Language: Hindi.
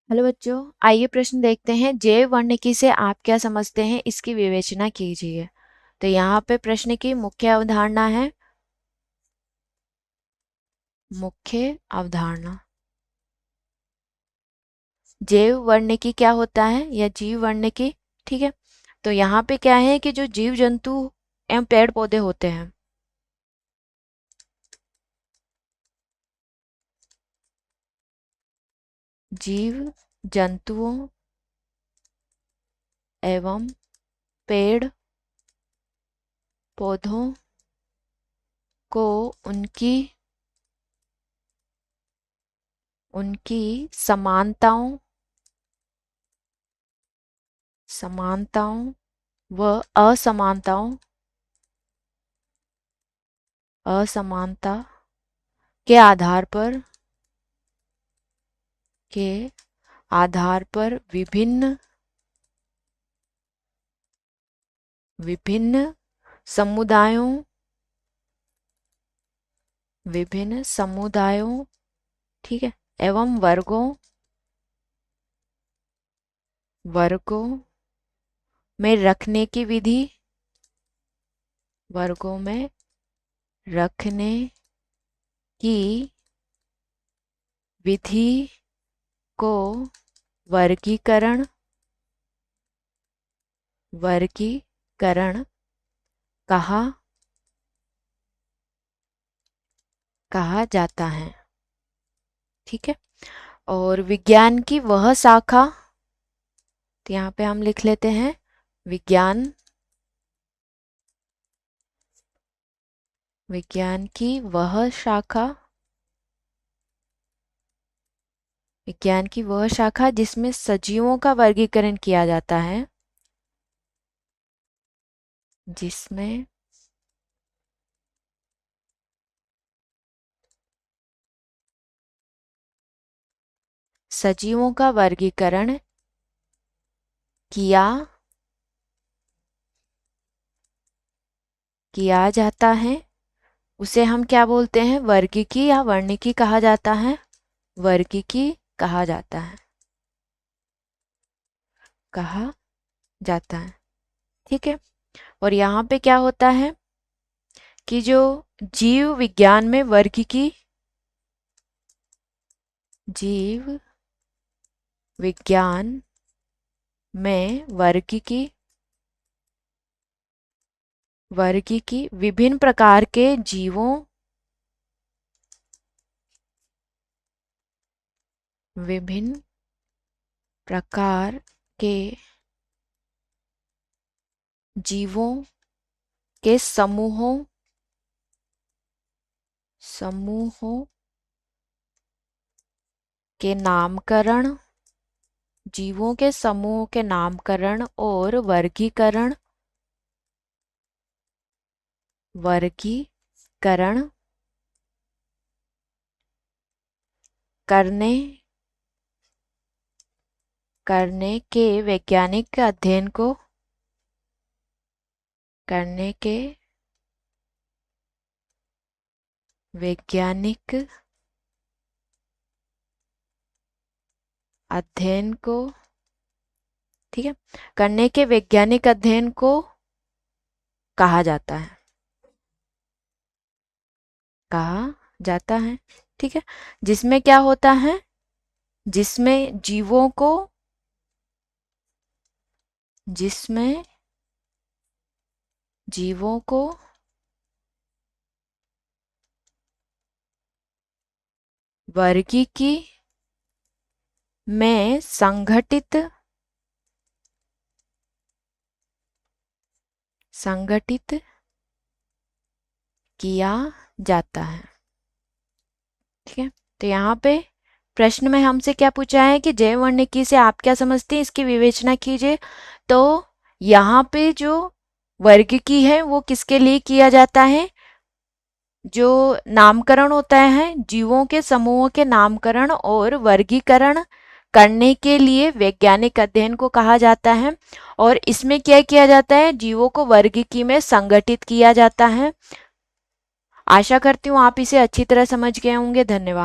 हेलो बच्चों, आइए प्रश्न देखते हैं। जैव वर्णिकी से आप क्या समझते हैं, इसकी विवेचना कीजिए। तो यहाँ पे प्रश्न की मुख्य अवधारणा है। मुख्य अवधारणा जैव वर्णिकी क्या होता है या जीव वर्णिकी। ठीक है, तो यहाँ पे क्या है कि जो जीव जंतु एवं पेड़ पौधे होते हैं, जीव जंतुओं एवं पेड़ पौधों को उनकी उनकी समानताओं व असमानता के आधार पर विभिन्न समुदायों, ठीक है, एवं वर्गों में रखने की विधि को वर्गीकरण कहा जाता है। ठीक है, और विज्ञान की वह शाखा, तो यहाँ पे हम लिख लेते हैं विज्ञान की वह शाखा जिसमें सजीवों का वर्गीकरण किया जाता है, जिसमें सजीवों का वर्गीकरण किया जाता है, उसे हम क्या बोलते हैं, वर्गीकी या वर्णिकी कहा जाता है। वर्गीकी कहा जाता है। ठीक है, और यहाँ पे क्या होता है कि जो जीव विज्ञान में वर्गीकी विभिन्न प्रकार के जीवों के समूहों के नामकरण और वर्गीकरण करने के वैज्ञानिक अध्ययन को ठीक है, करने के वैज्ञानिक अध्ययन को कहा जाता है। ठीक है, जिसमें क्या होता है, जिसमें जीवों को वर्गीकी में संगठित किया जाता है। ठीक है, तो यहाँ पे प्रश्न में हमसे क्या पूछा है कि जैव वर्णिकी से आप क्या समझते हैं, इसकी विवेचना कीजिए। तो यहाँ पे जो वर्गीकी है वो किसके लिए किया जाता है, जो नामकरण होता है, जीवों के समूहों के नामकरण और वर्गीकरण करने के लिए वैज्ञानिक अध्ययन को कहा जाता है। और इसमें क्या किया जाता है, जीवों को वर्गीकी में संगठित किया जाता है। आशा करती हूँ आप इसे अच्छी तरह समझ गए होंगे। धन्यवाद।